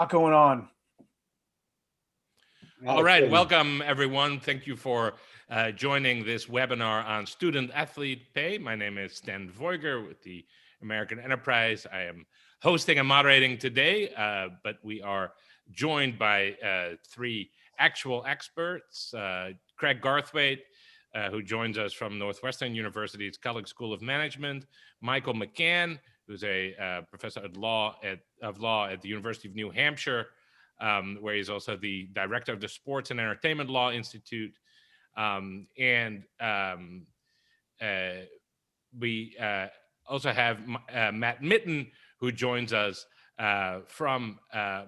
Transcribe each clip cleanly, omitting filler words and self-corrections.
Lot going on. All right, welcome everyone. Thank you for joining this webinar on student athlete pay. My name is Stan Veuger with the American Enterprise. I am hosting and moderating today, but we are joined by three actual experts. Craig Garthwaite, who joins us from Northwestern University's Kellogg School of Management. Michael McCann, who's a professor of law at the University of New Hampshire, where he's also the director of the Sports and Entertainment Law Institute. We also have Matt Mitten, who joins us from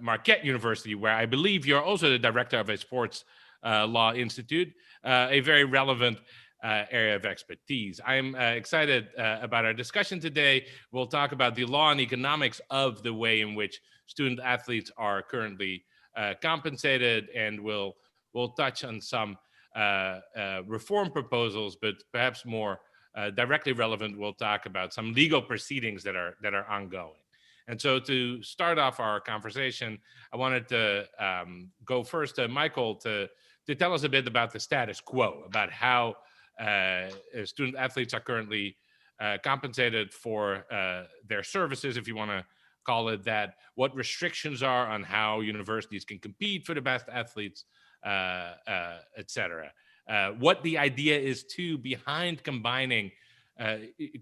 Marquette University, where I believe you're also the director of a Sports Law Institute, a very relevant area of expertise. I'm excited about our discussion today. We'll talk about the law and economics of the way in which student athletes are currently compensated, and we'll touch on some reform proposals, but perhaps more directly relevant, we'll talk about some legal proceedings that are ongoing. And so to start off our conversation, I wanted to go first to Michael to tell us a bit about the status quo, about how student athletes are currently compensated for their services, if you want to call it that, what restrictions are on how universities can compete for the best athletes, et cetera. What the idea is too behind combining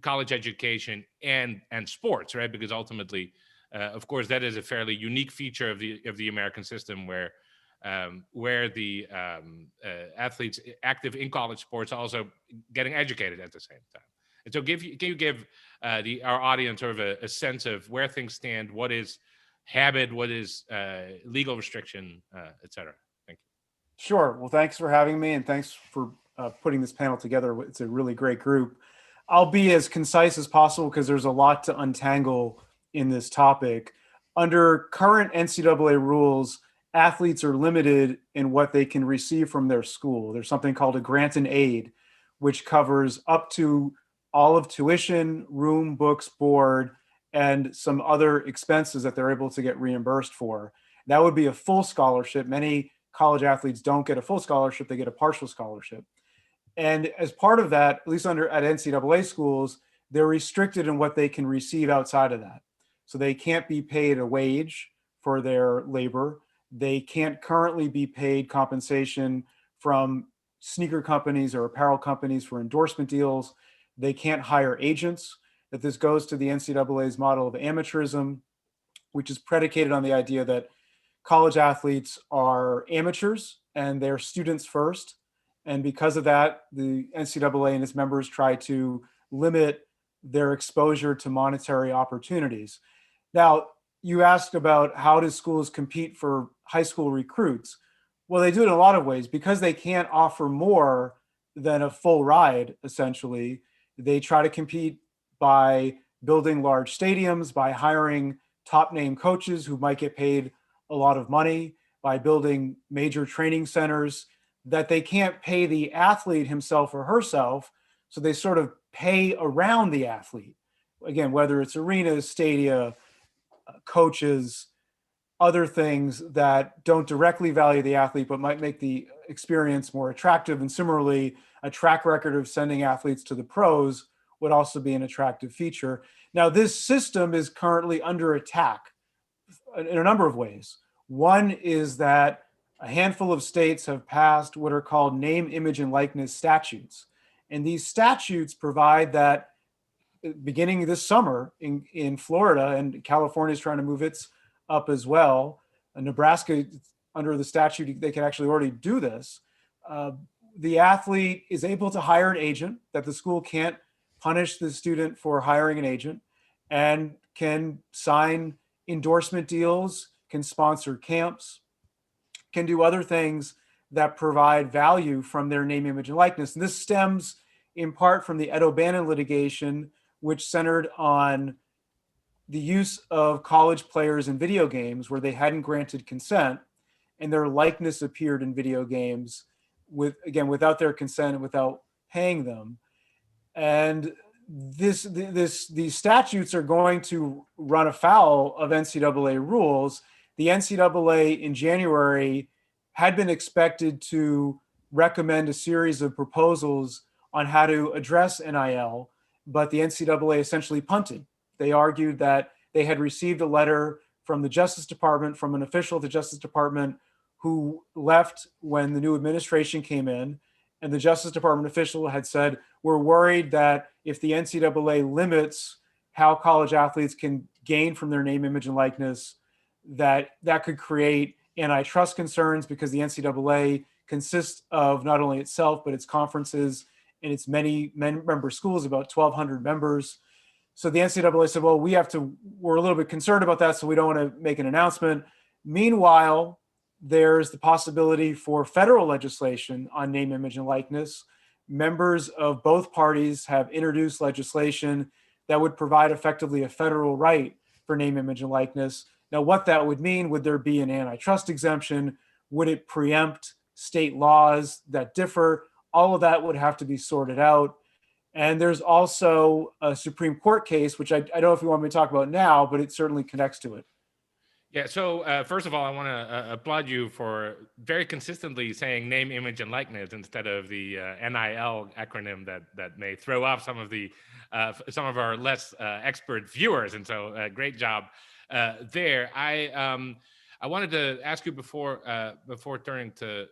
college education and sports, right? Because ultimately, of course, that is a fairly unique feature of the American system, where the athletes active in college sports are also getting educated at the same time. And so can you give our audience sort of a sense of where things stand, what is habit, what is legal restriction, et cetera? Thank you. Sure. Well, thanks for having me, and thanks for putting this panel together. It's a really great group. I'll be as concise as possible because there's a lot to untangle in this topic. Under current NCAA rules, athletes are limited in what they can receive from their school. There's something called a grant and aid, which covers up to all of tuition, room, books, board, and some other expenses that they're able to get reimbursed for. That would be a full scholarship. Many college athletes don't get a full scholarship, they get a partial scholarship. And as part of that, at least at NCAA schools, they're restricted in what they can receive outside of that. So they can't be paid a wage for their labor. They can't currently be paid compensation from sneaker companies or apparel companies for endorsement deals. They can't hire agents. That this goes to the NCAA's model of amateurism, which is predicated on the idea that college athletes are amateurs and they're students first. And because of that, the NCAA and its members try to limit their exposure to monetary opportunities. Now, you asked about how do schools compete for high school recruits? Well, they do it in a lot of ways. Because they can't offer more than a full ride, essentially, they try to compete by building large stadiums, by hiring top name coaches who might get paid a lot of money, by building major training centers that they can't pay the athlete himself or herself. So they sort of pay around the athlete. Again, whether it's arenas, stadia, coaches, other things that don't directly value the athlete, but might make the experience more attractive. And similarly, a track record of sending athletes to the pros would also be an attractive feature. Now, this system is currently under attack in a number of ways. One is that a handful of states have passed what are called name, image, and likeness statutes. And these statutes provide that beginning this summer in Florida, and California is trying to move its up as well. Nebraska, under the statute, they can actually already do this. The athlete is able to hire an agent, that the school can't punish the student for hiring an agent, and can sign endorsement deals, can sponsor camps, can do other things that provide value from their name, image, and likeness. And this stems in part from the Ed O'Bannon litigation, which centered on the use of college players in video games where they hadn't granted consent and their likeness appeared in video games without their consent and without paying them. And these statutes are going to run afoul of NCAA rules. the NCAA in January had been expected to recommend a series of proposals on how to address NIL, but the NCAA essentially punted. They argued that they had received a letter from the Justice Department, from an official of the Justice Department who left when the new administration came in. And the Justice Department official had said, we're worried that if the NCAA limits how college athletes can gain from their name, image, and likeness, that could create antitrust concerns, because the NCAA consists of not only itself, but its conferences and its many member schools, about 1,200 members. So the NCAA said, well, we're a little bit concerned about that, so we don't want to make an announcement. Meanwhile, there's the possibility for federal legislation on name, image, and likeness. Members of both parties have introduced legislation that would provide effectively a federal right for name, image, and likeness. Now, what that would mean, would there be an antitrust exemption? Would it preempt state laws that differ? All of that would have to be sorted out. And there's also a Supreme Court case, which I don't know if you want me to talk about now, but it certainly connects to it. Yeah. So first of all, I want to applaud you for very consistently saying name, image, and likeness instead of the NIL acronym that may throw off some of our less expert viewers. And so, great job there. I wanted to ask you before turning to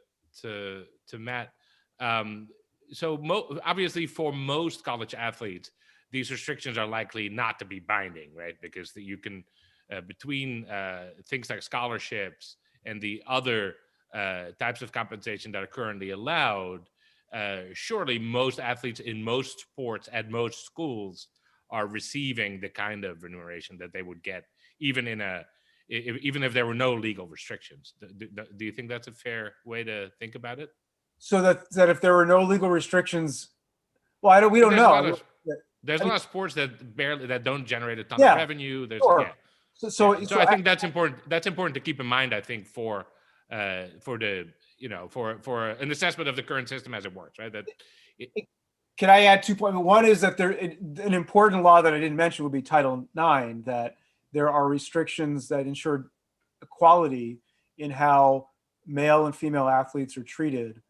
Matt. Obviously, for most college athletes, these restrictions are likely not to be binding, right? Because you can. Between things like scholarships and the other types of compensation that are currently allowed, surely most athletes in most sports at most schools are receiving the kind of remuneration that they would get even if there were no legal restrictions. Do you think that's a fair way to think about it? So that if there were no legal restrictions, well, we don't know. There's a lot of sports that don't generate a ton Yeah, of revenue. Sure. Yeah. So I think that's important. That's important to keep in mind, I think, for an assessment of the current system as it works, right? Can I add 2 points? One is that an important law that I didn't mention would be Title IX, that there are restrictions that ensure equality in how male and female athletes are treated.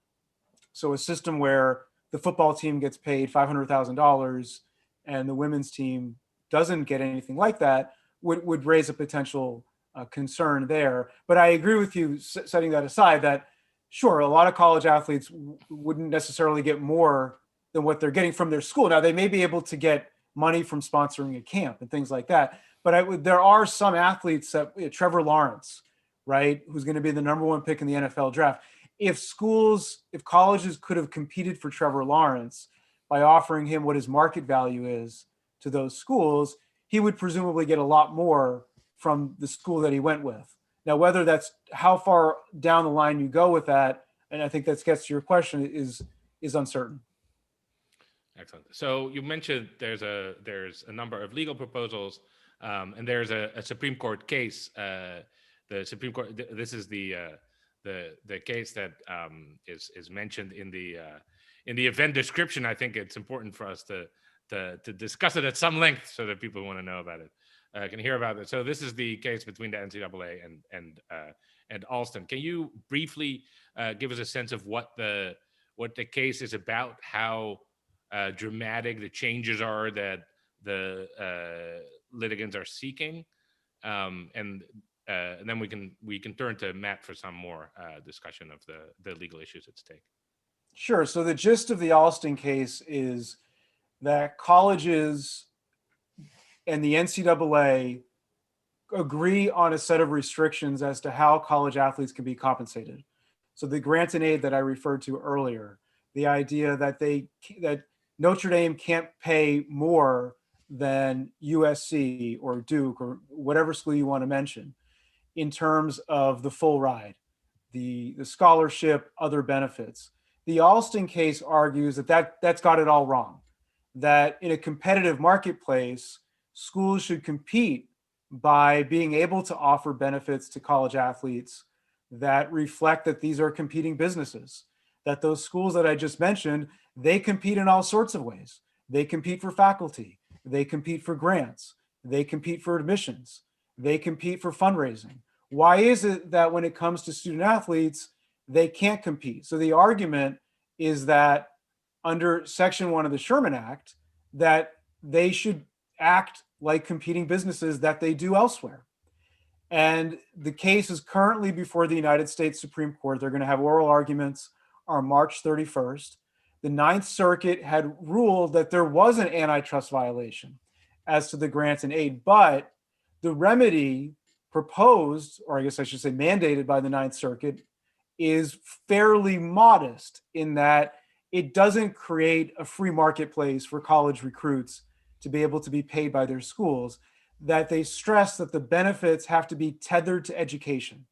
So a system where the football team gets paid $500,000 and the women's team doesn't get anything like that would raise a potential concern there. But I agree with you, setting that aside, that sure, a lot of college athletes wouldn't necessarily get more than what they're getting from their school. Now, they may be able to get money from sponsoring a camp and things like that. But there are some athletes that, Trevor Lawrence, right, who's going to be the number one pick in the NFL draft. If colleges could have competed for Trevor Lawrence by offering him what his market value is to those schools, he would presumably get a lot more from the school that he went with. Now, whether that's how far down the line you go with that, and I think that gets to your question, is uncertain. Excellent. So you mentioned there's a number of legal proposals, and there's a Supreme Court case. The Supreme Court. This is the case that is mentioned in the event description. I think it's important for us to discuss it at some length so that people who want to know about it can hear about it. So this is the case between the NCAA and Alston. Can you briefly give us a sense of what the case is about, how dramatic the changes are that the litigants are seeking, and then we can turn to Matt for some more discussion of the legal issues at stake. Sure. So the gist of the Alston case is that colleges and the NCAA agree on a set of restrictions as to how college athletes can be compensated. So the grant and aid that I referred to earlier, the idea that that Notre Dame can't pay more than USC or Duke or whatever school you want to mention in terms of the full ride, the scholarship, other benefits. The Alston case argues that's got it all wrong, that in a competitive marketplace, schools should compete by being able to offer benefits to college athletes that reflect that these are competing businesses, that those schools that I just mentioned, they compete in all sorts of ways. They compete for faculty, they compete for grants, they compete for admissions, they compete for fundraising. Why is it that when it comes to student athletes, they can't compete? So the argument is that under Section 1 of the Sherman Act, that they should act like competing businesses that they do elsewhere. And the case is currently before the United States Supreme Court. They're going to have oral arguments on March 31st. The Ninth Circuit had ruled that there was an antitrust violation as to the grants and aid, but the remedy proposed, or I guess I should say mandated by the Ninth Circuit, is fairly modest in that it doesn't create a free marketplace for college recruits to be able to be paid by their schools, that they stress that the benefits have to be tethered to education.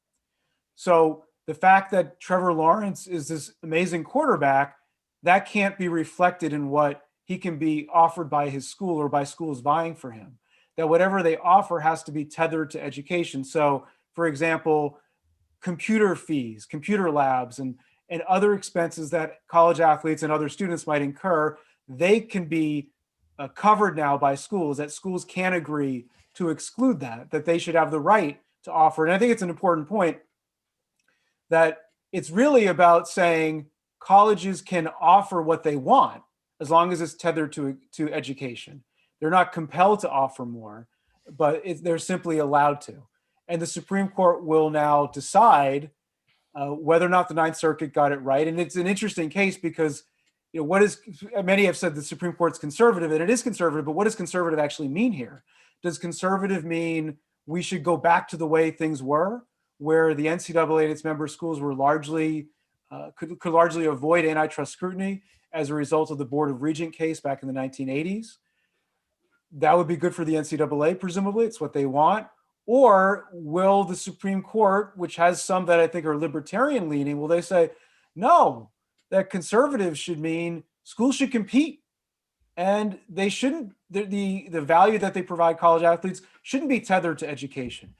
So the fact that Trevor Lawrence is this amazing quarterback, that can't be reflected in what he can be offered by his school or by schools vying for him. That whatever they offer has to be tethered to education. So, for example, computer fees, computer labs, and other expenses that college athletes and other students might incur, they can be covered now by schools, that schools can agree to exclude that they should have the right to offer. And I think it's an important point that it's really about saying colleges can offer what they want as long as it's tethered to education. They're not compelled to offer more, but they're simply allowed to. And the Supreme Court will now decide whether or not the Ninth Circuit got it right. And it's an interesting case because, many have said the Supreme Court's conservative, and it is conservative, but what does conservative actually mean here? Does conservative mean we should go back to the way things were, where the NCAA and its member schools were largely could largely avoid antitrust scrutiny as a result of the Board of Regent case back in the 1980s? That would be good for the NCAA, presumably. It's what they want. Or will the Supreme Court, which has some that I think are libertarian leaning, will they say, no, that conservatives should mean schools should compete and they shouldn't, the value that they provide college athletes shouldn't be tethered to education.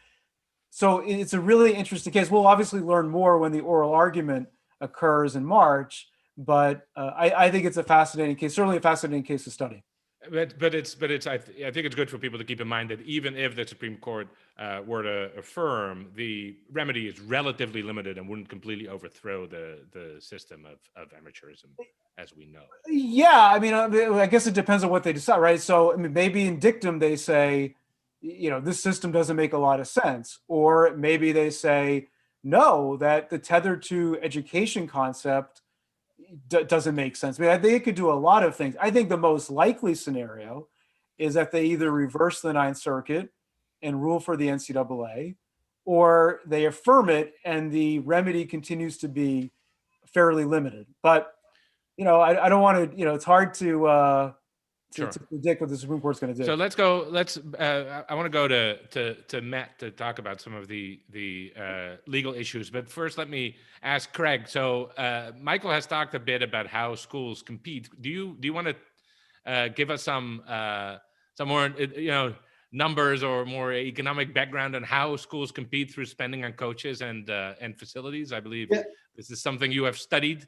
So it's a really interesting case. We'll obviously learn more when the oral argument occurs in March, but I think it's a fascinating case, certainly a fascinating case to study. But it's I think it's good for people to keep in mind that even if the Supreme Court were to affirm, the remedy is relatively limited and wouldn't completely overthrow the system of amateurism as we know. Yeah, I mean, I guess it depends on what they decide, right? So I mean, maybe in dictum they say, this system doesn't make a lot of sense, or maybe they say no, that the tethered to education concept doesn't make sense. I mean, they could do a lot of things. I think the most likely scenario is that they either reverse the Ninth Circuit and rule for the NCAA, or they affirm it and the remedy continues to be fairly limited. But, I don't want to, it's hard to predict what the Supreme Court's going to do. So let's go. I want to go to Matt to talk about some of the legal issues. But first, let me ask Craig. So Michael has talked a bit about how schools compete. Do you want to give us some more numbers or more economic background on how schools compete through spending on coaches and facilities? I believe this is something you have studied.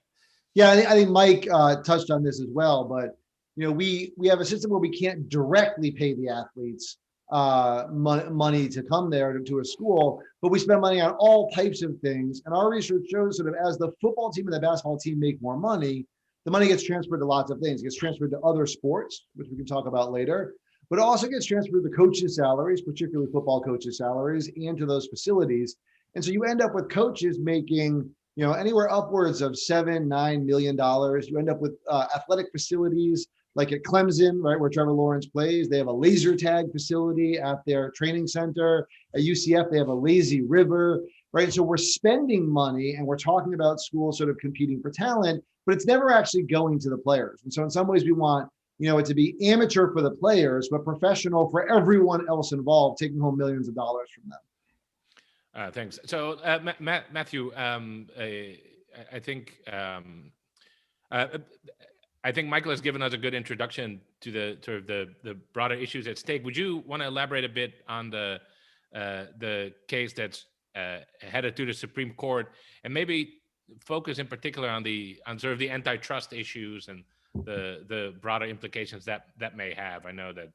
Yeah, I think Mike touched on this as well, but we have a system where we can't directly pay the athletes money to come there to a school, but we spend money on all types of things. And our research shows sort of as the football team and the basketball team make more money, the money gets transferred to lots of things. It gets transferred to other sports, which we can talk about later, but it also gets transferred to coaches' salaries, particularly football coaches' salaries, and to those facilities. And so you end up with coaches making anywhere upwards of $7-9 million. You end up with athletic facilities like at Clemson, right, where Trevor Lawrence plays. They have a laser tag facility at their training center. At UCF, they have a lazy river, right? So we're spending money and we're talking about schools sort of competing for talent, but it's never actually going to the players. And so in some ways we want, it to be amateur for the players, but professional for everyone else involved, taking home millions of dollars from them. Thanks. So Matthew, I think Michael has given us a good introduction to the broader issues at stake. Would you want to elaborate a bit on the case that's headed to the Supreme Court, and maybe focus in particular on sort of the antitrust issues and the broader implications that may have? I know that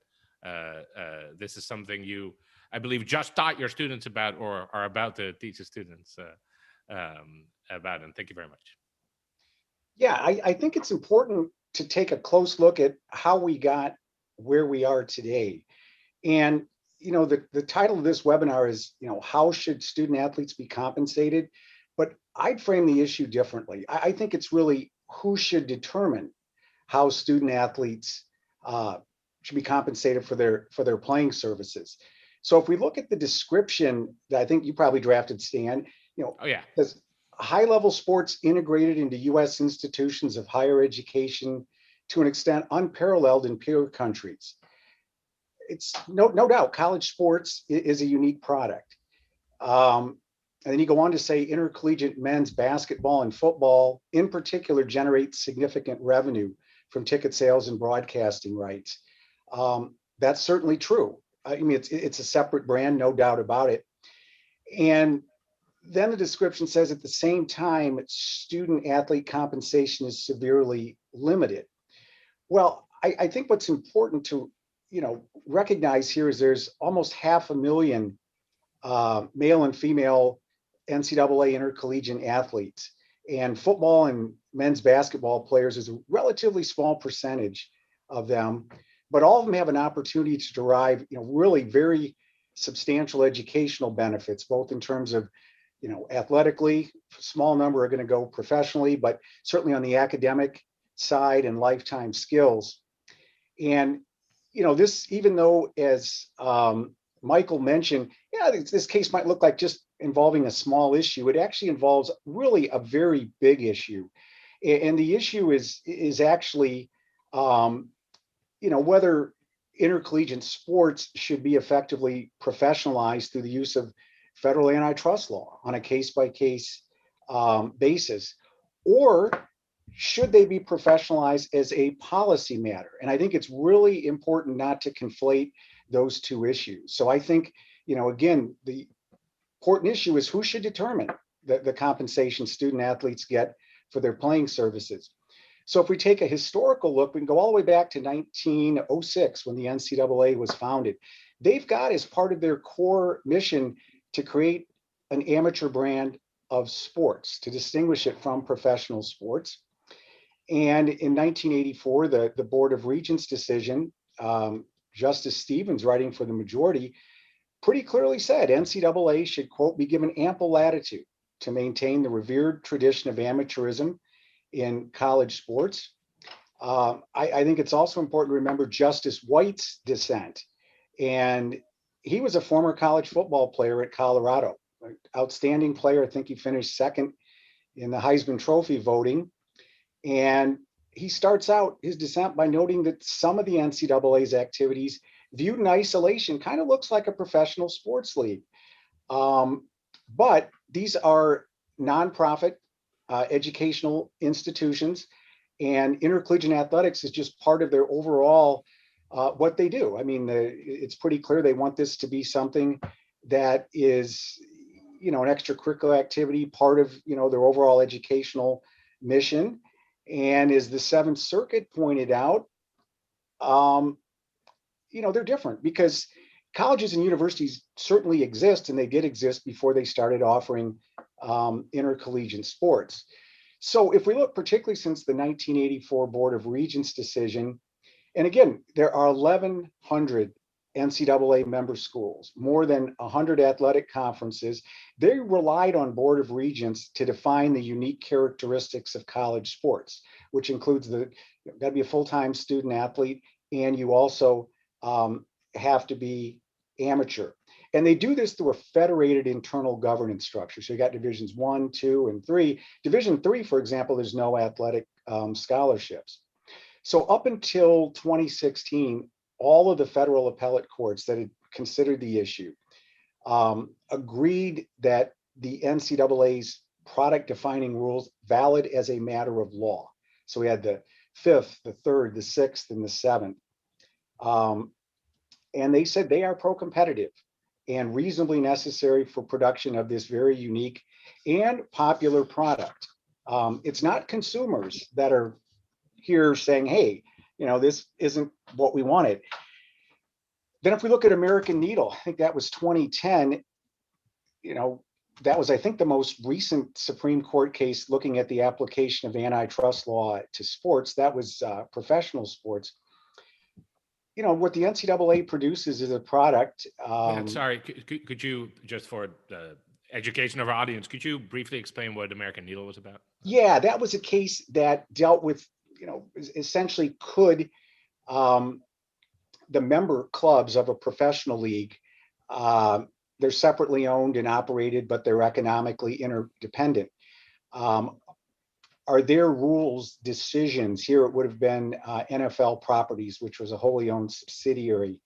this is something you I believe, just taught your students about, or are about to teach the students about. And thank you very much. Yeah, I think it's important to take a close look at how we got where we are today. And, the title of this webinar is, how should student athletes be compensated? But I'd frame the issue differently. I think it's really who should determine how student athletes should be compensated for their playing services. So if we look at the description that I think you probably drafted, Stan, Oh yeah. says high-level sports integrated into U.S. institutions of higher education to an extent unparalleled in peer countries. It's no doubt college sports is a unique product. And then you go on to say intercollegiate men's basketball and football in particular generate significant revenue from ticket sales and broadcasting rights. That's certainly true. I mean, it's a separate brand, no doubt about it. And then the description says at the same time, student athlete compensation is severely limited. Well, I think what's important to recognize here is there's almost 500,000 male and female NCAA intercollegiate athletes, and football and men's basketball players is a relatively small percentage of them, but all of them have an opportunity to derive really very substantial educational benefits, both in terms of athletically, a small number are going to go professionally, but certainly on the academic side and lifetime skills. And this, even though, as Michael mentioned, this case might look like just involving a small issue, it actually involves really a very big issue. And the issue is actually, whether intercollegiate sports should be effectively professionalized through the use of federal antitrust law on a case-by-case basis, or should they be professionalized as a policy matter? And I think it's really important not to conflate those two issues. So I think, again, the important issue is who should determine the compensation student athletes get for their playing services. So if we take a historical look, we can go all the way back to 1906 when the NCAA was founded. They've got, as part of their core mission, to create an amateur brand of sports to distinguish it from professional sports. And in 1984, the Board of Regents decision, Justice Stevens, writing for the majority, pretty clearly said NCAA should, quote, be given ample latitude to maintain the revered tradition of amateurism in college sports. I think it's also important to remember Justice White's dissent. And he was a former college football player at Colorado, outstanding player. I think he finished second in the Heisman Trophy voting. And he starts out his dissent by noting that some of the NCAA's activities viewed in isolation kind of looks like a professional sports league. But these are nonprofit educational institutions, and intercollegiate athletics is just part of their overall what they do. I mean, it's pretty clear they want this to be something that is, an extracurricular activity, part of, their overall educational mission. And as the Seventh Circuit pointed out, they're different because colleges and universities certainly exist, and they did exist before they started offering intercollegiate sports. So if we look particularly since the 1984 Board of Regents decision, and again, there are 1,100 NCAA member schools, more than 100 athletic conferences. They relied on Board of Regents to define the unique characteristics of college sports, which includes got to be a full-time student athlete, and you also have to be amateur. And they do this through a federated internal governance structure. So you got divisions 1, 2, and 3. Division 3, for example, there's no athletic scholarships. So up until 2016, all of the federal appellate courts that had considered the issue agreed that the NCAA's product defining rules valid as a matter of law. So we had the 5th, the 3rd, the 6th, and the 7th. And they said they are pro-competitive and reasonably necessary for production of this very unique and popular product. It's not consumers that are here saying, hey, this isn't what we wanted. Then if we look at American Needle, I think that was 2010, you know, that was, I think, the most recent Supreme Court case looking at the application of antitrust law to sports. That was professional sports. You know, what the NCAA produces is a product. Matt, sorry, could you, just for the education of our audience, could you briefly explain what American Needle was about? Yeah, that was a case that dealt with, you know, essentially could the member clubs of a professional league, they're separately owned and operated, but they're economically interdependent. Are their rules decisions? Here it would have been NFL Properties, which was a wholly owned subsidiary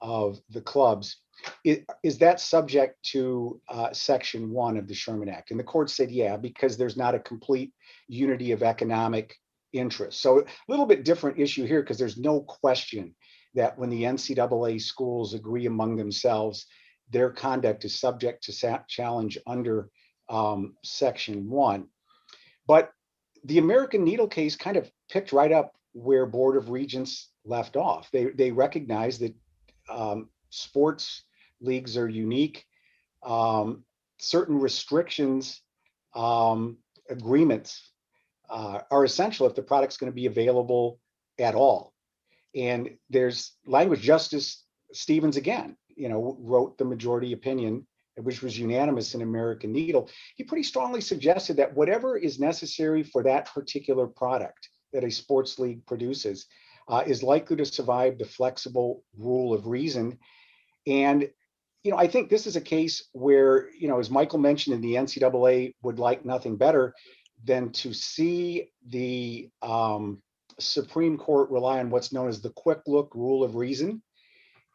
of the clubs. Is that subject to Section 1 of the Sherman Act? And the court said, yeah, because there's not a complete unity of economic interest. So a little bit different issue here, because there's no question that when the NCAA schools agree among themselves, their conduct is subject to challenge under Section 1. But the American Needle case kind of picked right up where Board of Regents left off. They recognize that sports leagues are unique. Certain restrictions, agreements are essential if the product's going to be available at all. And there's language. Justice Stevens, again, you know, wrote the majority opinion, which was unanimous in American Needle. He pretty strongly suggested that whatever is necessary for that particular product that a sports league produces is likely to survive the flexible rule of reason. And, you know, I think this is a case where, you know, as Michael mentioned, in the NCAA would like nothing better than to see the Supreme Court rely on what's known as the quick look rule of reason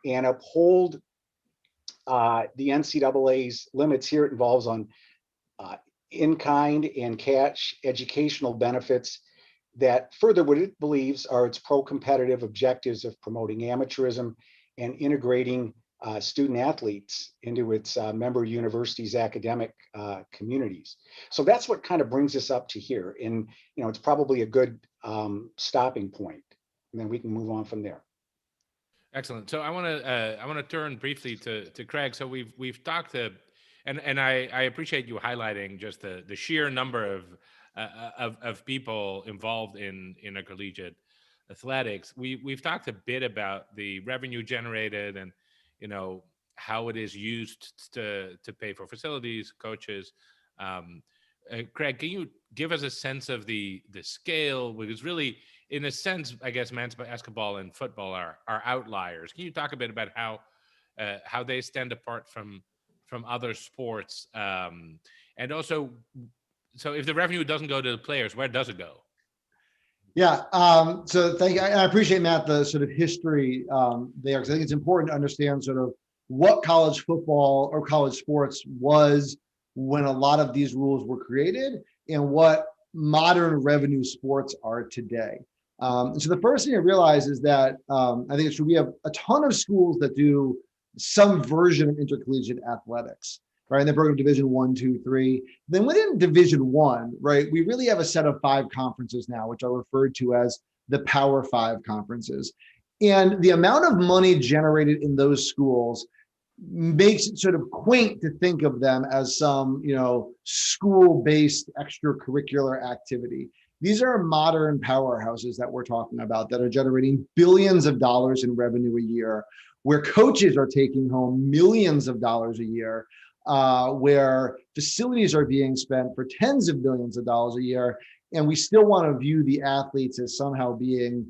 and uphold the NCAA's limits. Here it involves on in-kind and cash educational benefits that further what it believes are its pro-competitive objectives of promoting amateurism and integrating student athletes into its member universities' academic communities. So that's what kind of brings us up to here. And, you know, it's probably a good stopping point, and then we can move on from there. Excellent. So I want to turn briefly to Craig. So we've talked to, and I appreciate you highlighting just the sheer number of people involved in intercollegiate athletics. We've talked a bit about the revenue generated and, you know, how it is used to pay for facilities, coaches. Craig, can you give us a sense of the scale? Because really, in a sense, I guess men's basketball and football are outliers. Can you talk a bit about how they stand apart from other sports? And also, so if the revenue doesn't go to the players, where does it go? Yeah. So thank you. I appreciate, Matt, the sort of history there, because I think it's important to understand sort of what college football or college sports was when a lot of these rules were created and what modern revenue sports are today. And so the first thing I realize is that I think it's true. We have a ton of schools that do some version of intercollegiate athletics, right? And they're broken Division 1, 2, 3. Then within Division 1, right, we really have a set of 5 conferences now, which are referred to as the Power 5 conferences. And the amount of money generated in those schools makes it sort of quaint to think of them as some, you know, school-based extracurricular activity. These are modern powerhouses that we're talking about that are generating billions of dollars in revenue a year, where coaches are taking home millions of dollars a year, where facilities are being spent for tens of billions of dollars a year. And we still want to view the athletes as somehow being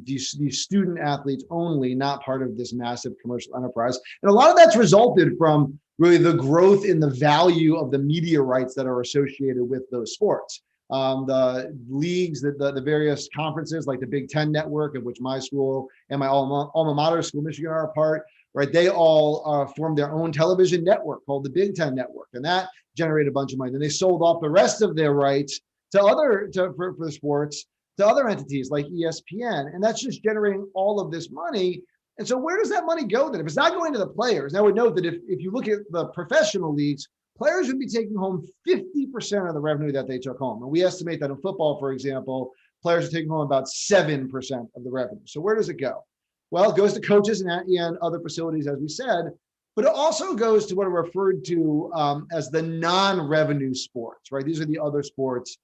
these student athletes only, not part of this massive commercial enterprise. And a lot of that's resulted from really the growth in the value of the media rights that are associated with those sports. The leagues, the various conferences like the Big Ten Network, of which my school and my alma mater school, Michigan, are a part, right? They all formed their own television network called the Big Ten Network, and that generated a bunch of money. Then they sold off the rest of their rights for the sports to other entities like ESPN, and that's just generating all of this money. And so where does that money go then? If it's not going to the players, and I would note that if you look at the professional leagues, players would be taking home 50% of the revenue that they took home. And we estimate that in football, for example, players are taking home about 7% of the revenue. So where does it go? Well, it goes to coaches and other facilities, as we said, but it also goes to what are referred to as the non-revenue sports, right? These are the other sports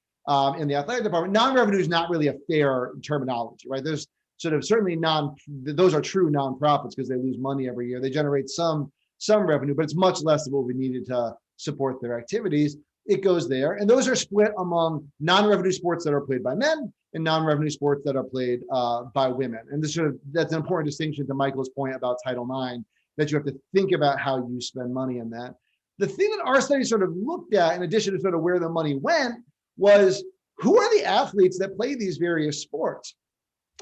in the athletic department. Non-revenue is not really a fair terminology, right? There's sort of certainly those are true nonprofits because they lose money every year. They generate some revenue, but it's much less than what we needed to support their activities. It goes there. And those are split among non-revenue sports that are played by men and non-revenue sports that are played by women. And that's an important distinction to Michael's point about Title IX, that you have to think about how you spend money in that. The thing that our study sort of looked at, in addition to sort of where the money went, was who are the athletes that play these various sports?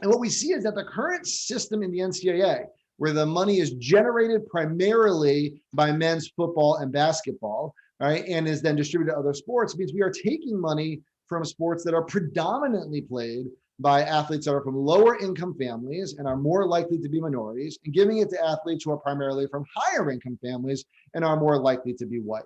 And what we see is that the current system in the NCAA, where the money is generated primarily by men's football and basketball, right, and is then distributed to other sports, means we are taking money from sports that are predominantly played by athletes that are from lower income families and are more likely to be minorities, and giving it to athletes who are primarily from higher income families and are more likely to be white.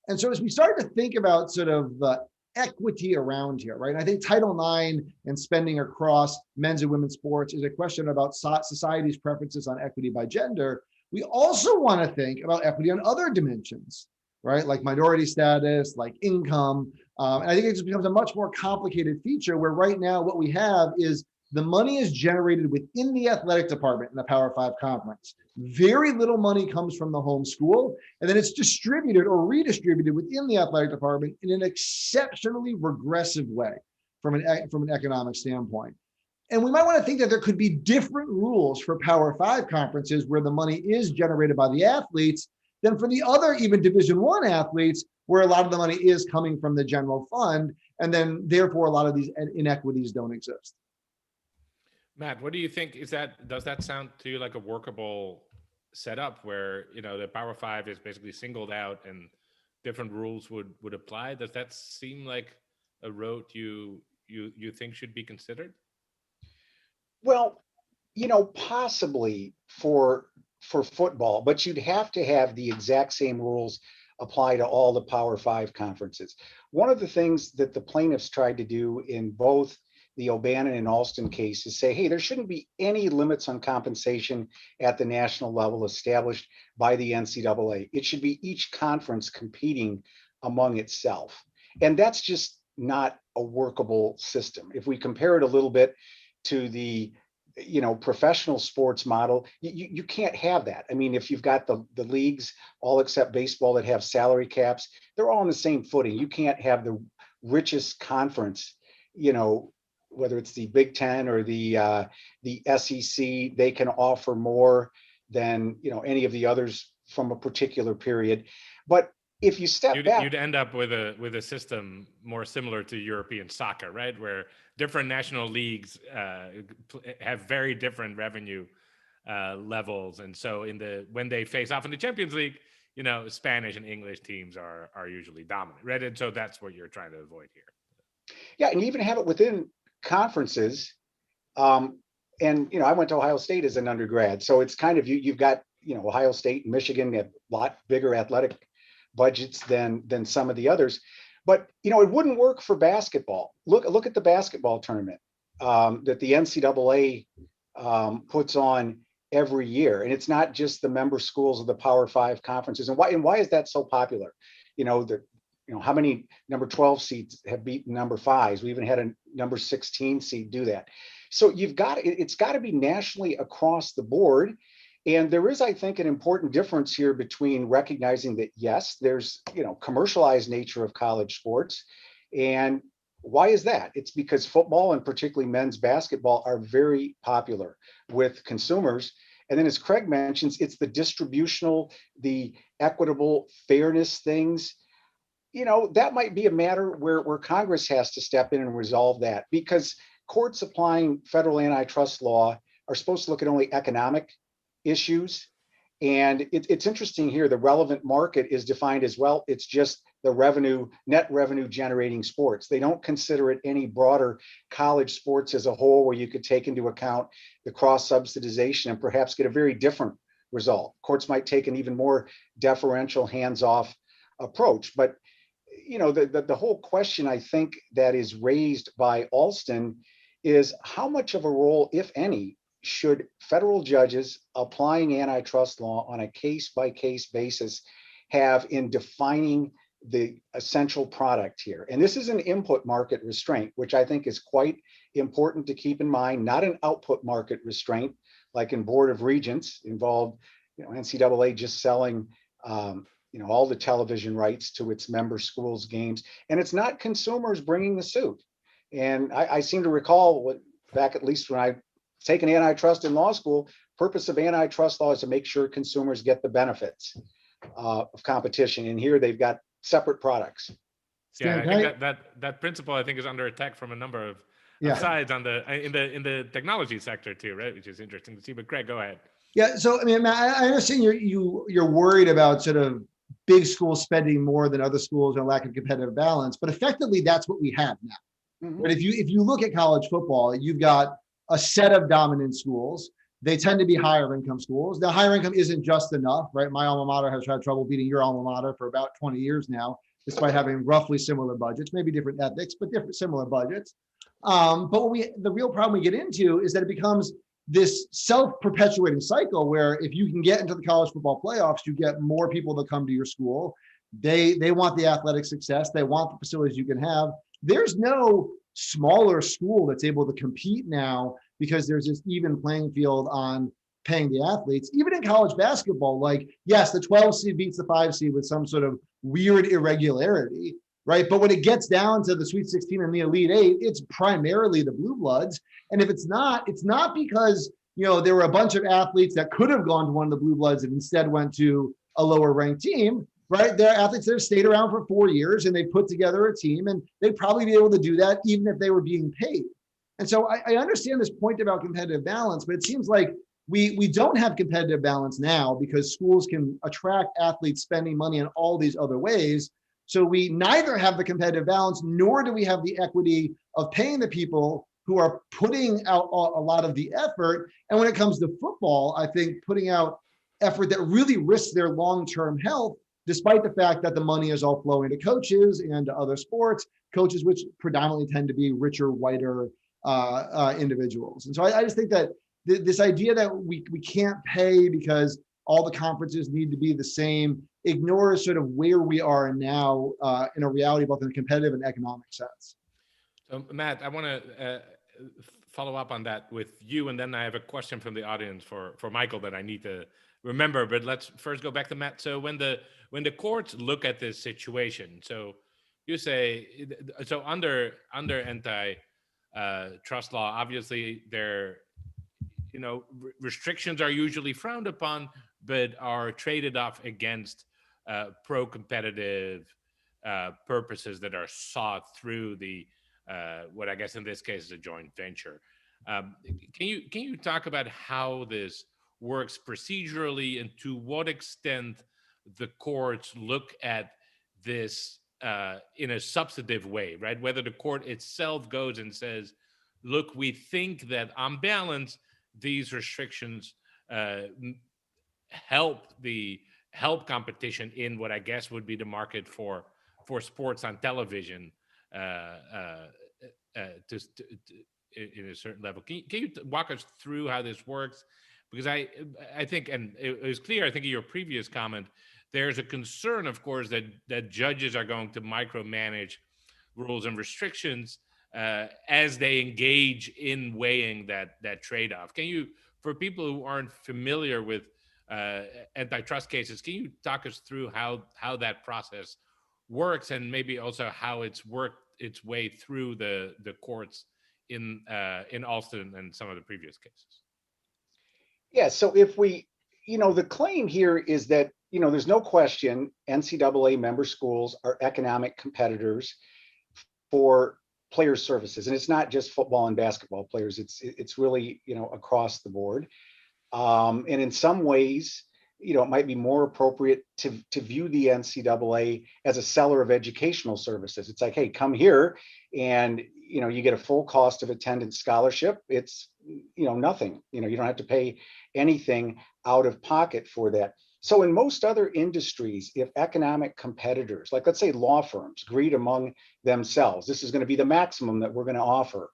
And so as we start to think about sort of the equity around here, right? And I think Title IX and spending across men's and women's sports is a question about society's preferences on equity by gender. We also want to think about equity on other dimensions, right? Like minority status, like income. And I think it just becomes a much more complicated feature where right now what we have is the money is generated within the athletic department in the Power Five conference. Very little money comes from the home school, and then it's distributed or redistributed within the athletic department in an exceptionally regressive way from an economic standpoint. And we might want to think that there could be different rules for Power Five conferences where the money is generated by the athletes than for the other even Division I athletes, where a lot of the money is coming from the general fund, and then therefore a lot of these inequities don't exist. Matt, what do you think? Does that sound to you like a workable setup where, you know, the Power Five is basically singled out and different rules would apply? Does that seem like a road you think should be considered? Well, you know, possibly for football, but you'd have to have the exact same rules apply to all the Power Five conferences. One of the things that the plaintiffs tried to do in both the O'Bannon and Alston case is say, hey, there shouldn't be any limits on compensation at the national level established by the NCAA. It should be each conference competing among itself. And that's just not a workable system. If we compare it a little bit to the professional sports model, you can't have that. I mean, if you've got the leagues, all except baseball, that have salary caps, they're all on the same footing. You can't have the richest conference, whether it's the Big Ten or the SEC, they can offer more than any of the others from a particular period. But if you step back, you'd end up with a system more similar to European soccer, right, where different national leagues have very different revenue levels, and so when they face off in the Champions League, Spanish and English teams are usually dominant, right? And so that's what you're trying to avoid here. Yeah, and you even have it within conferences. And I went to Ohio State as an undergrad, so it's kind of you've got Ohio State and Michigan have a lot bigger athletic budgets than some of the others, but it wouldn't work for basketball. Look at the basketball tournament that the NCAA puts on every year, and it's not just the member schools of the Power Five conferences. And why is that so popular? How many number 12 seeds have beaten number 5s? We even had a number 16 seed do that. So it's got to be nationally across the board. And there is, I think, an important difference here between recognizing that, yes, there's, commercialized nature of college sports. And why is that? It's because football and particularly men's basketball are very popular with consumers. And then, as Craig mentions, it's the distributional, the equitable fairness things. That might be a matter where Congress has to step in and resolve that, because courts applying federal antitrust law are supposed to look at only economic issues. And it's interesting here, the relevant market is defined as, well, it's just the net revenue generating sports. They don't consider it any broader college sports as a whole, where you could take into account the cross subsidization and perhaps get a very different result. Courts might take an even more deferential, hands-off approach. But the whole question, I think, that is raised by Alston is how much of a role, if any, should federal judges applying antitrust law on a case-by-case basis have in defining the essential product here? And this is an input market restraint, which I think is quite important to keep in mind, not an output market restraint like in Board of Regents involved, NCAA just selling all the television rights to its member schools' games, and it's not consumers bringing the suit. And I seem to recall back, at least when I taken antitrust in law school, purpose of antitrust law is to make sure consumers get the benefits of competition. And here they've got separate products. Yeah, I think that principle, I think, is under attack from a number of sides in the technology sector too, right? Which is interesting to see. But Greg, go ahead. Yeah, so I mean, Matt, I understand you're worried about sort of big schools spending more than other schools and lack of competitive balance, but effectively that's what we have now. Mhm. But if you look at college football, you've got a set of dominant schools. They tend to be higher income schools. Now, higher income isn't just enough, right? My alma mater has had trouble beating your alma mater for about 20 years now, despite having roughly similar budgets, maybe different ethics, but similar budgets. But the real problem we get into is that it becomes this self-perpetuating cycle where if you can get into the college football playoffs, you get more people to come to your school. They want the athletic success. They want the facilities you can have. There's no smaller school that's able to compete now because there's this even playing field on paying the athletes. Even in college basketball, like, yes, the 12 seed beats the 5 seed with some sort of weird irregularity, right? But when it gets down to the Sweet 16 and the Elite 8, it's primarily the blue bloods. And if it's not because, there were a bunch of athletes that could have gone to one of the blue bloods and instead went to a lower ranked team, right? There are athletes that have stayed around for 4 years and they put together a team, and they'd probably be able to do that even if they were being paid. And so I understand this point about competitive balance, but it seems like we don't have competitive balance now because schools can attract athletes spending money in all these other ways. So we neither have the competitive balance, nor do we have the equity of paying the people who are putting out a lot of the effort. And when it comes to football, I think putting out effort that really risks their long-term health, despite the fact that the money is all flowing to coaches and to other sports, coaches which predominantly tend to be richer, whiter individuals. And so I just think that this idea that we can't pay because all the conferences need to be the same ignores sort of where we are now in a reality, both in a competitive and economic sense. So Matt, I want to follow up on that with you, and then I have a question from the audience for Michael that I need to remember. But let's first go back to Matt. So when the courts look at this situation, so you say, so under anti-trust law, obviously restrictions are usually frowned upon, but are traded off against pro-competitive purposes that are sought through the what I guess in this case is a joint venture. Can you talk about how this works procedurally and to what extent the courts look at this in a substantive way, right? Whether the court itself goes and says, look, we think that on balance, these restrictions help competition in what I guess would be the market for sports on television in a certain level. Can you walk us through how this works? Because I think, and it was clear, I think in your previous comment, there's a concern, of course, that judges are going to micromanage rules and restrictions as they engage in weighing that trade-off. Can you, for people who aren't familiar with antitrust cases, can you talk us through how that process works and maybe also how it's worked its way through the courts in Alston and some of the previous cases? Yeah, so if we, the claim here is that, there's no question NCAA member schools are economic competitors for player services. And it's not just football and basketball players. It's really, across the board. And in some ways, it might be more appropriate to view the NCAA as a seller of educational services. It's like, hey, come here and, you get a full cost of attendance scholarship. It's, nothing, you don't have to pay anything out of pocket for that. So in most other industries, if economic competitors, like let's say law firms, agreed among themselves, this is going to be the maximum that we're going to offer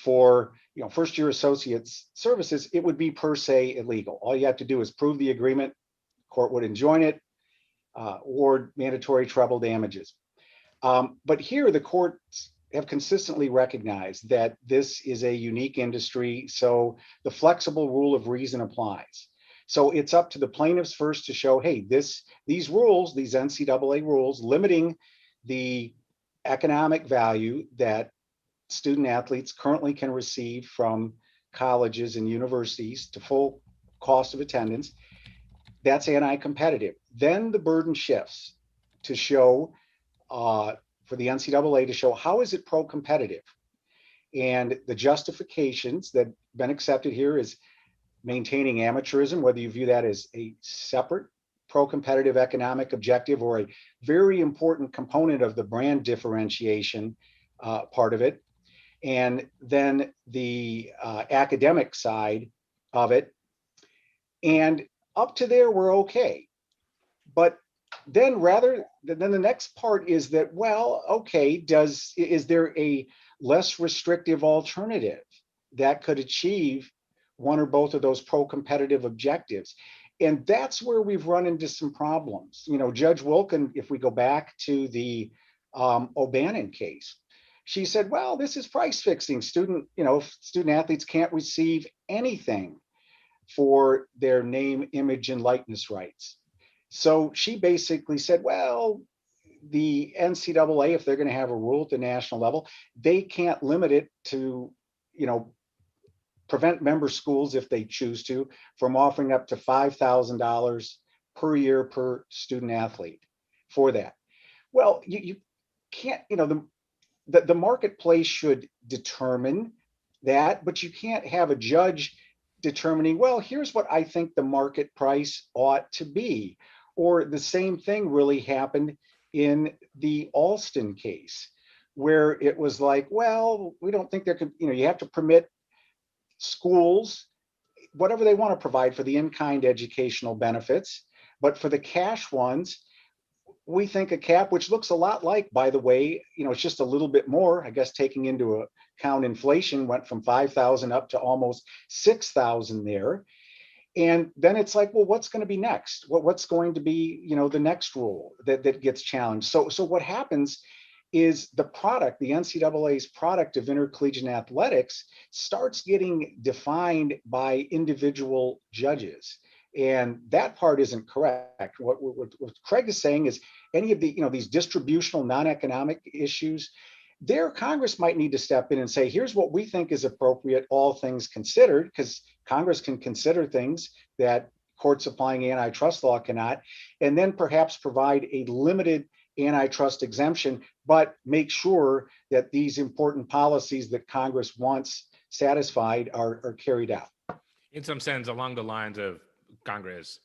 for first year associates services, it would be per se illegal. All you have to do is prove the agreement, court would enjoin it, award mandatory treble damages. But here the courts have consistently recognized that this is a unique industry, so the flexible rule of reason applies. So it's up to the plaintiffs first to show, hey, these rules, these NCAA rules limiting the economic value that student athletes currently can receive from colleges and universities to full cost of attendance, that's anti-competitive. Then the burden shifts to show, for the NCAA to show how is it pro-competitive. And the justifications that have been accepted here is maintaining amateurism, whether you view that as a separate pro-competitive economic objective or a very important component of the brand differentiation part of it. And then the academic side of it. And up to there, we're okay. But then then the next part is that, well, okay, is there a less restrictive alternative that could achieve one or both of those pro-competitive objectives? And that's where we've run into some problems. Judge Wilkin, if we go back to the O'Bannon case, she said, well, this is price fixing. Student athletes can't receive anything for their name, image, and likeness rights. So she basically said, well, the NCAA, if they're going to have a rule at the national level, they can't limit it to, prevent member schools, if they choose to, from offering up to $5,000 per year per student athlete for that. Well, you can't, the marketplace should determine that, but you can't have a judge determining, well, here's what I think the market price ought to be. Or the same thing really happened in the Alston case, where it was like, well, we don't think there could, you have to permit schools whatever they want to provide for the in-kind educational benefits, but for the cash ones, we think a cap, which looks a lot like, by the way, it's just a little bit more, I guess, taking into account inflation, went from 5,000 up to almost 6,000 there. And then it's like, well, what's going to be next? What's going to be, the next rule that gets challenged? So what happens is the NCAA's product of intercollegiate athletics starts getting defined by individual judges. And that part isn't correct. What Craig is saying is any of the, these distributional non-economic issues, there Congress might need to step in and say, here's what we think is appropriate, all things considered, because Congress can consider things that courts applying antitrust law cannot, and then perhaps provide a limited antitrust exemption, but make sure that these important policies that Congress wants satisfied are carried out. In some sense, along the lines of Congress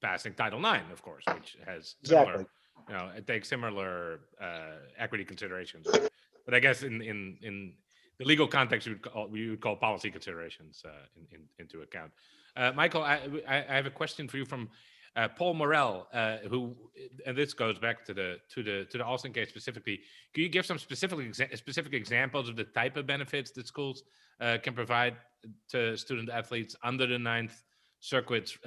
passing Title IX, of course, which has similar, it takes similar equity considerations. But I guess in the legal context, we would call policy considerations into account. Michael, I have a question for you from Paul Morell, who, and this goes back to the Alston case specifically. Can you give some specific examples of the type of benefits that schools can provide to student athletes under the Ninth Circuit's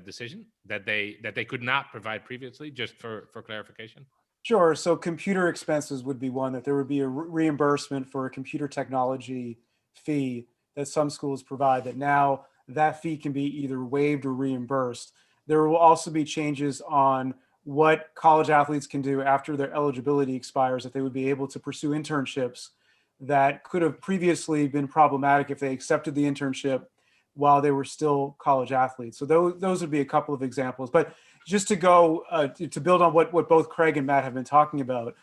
decision that they could not provide previously, just for clarification? Sure. So computer expenses would be one, that there would be a reimbursement for a computer technology fee that some schools provide, that now that fee can be either waived or reimbursed. There will also be changes on what college athletes can do after their eligibility expires, that they would be able to pursue internships that could have previously been problematic if they accepted the internship while they were still college athletes. So those would be a couple of examples. But just to go to build on what both Craig and Matt have been talking about,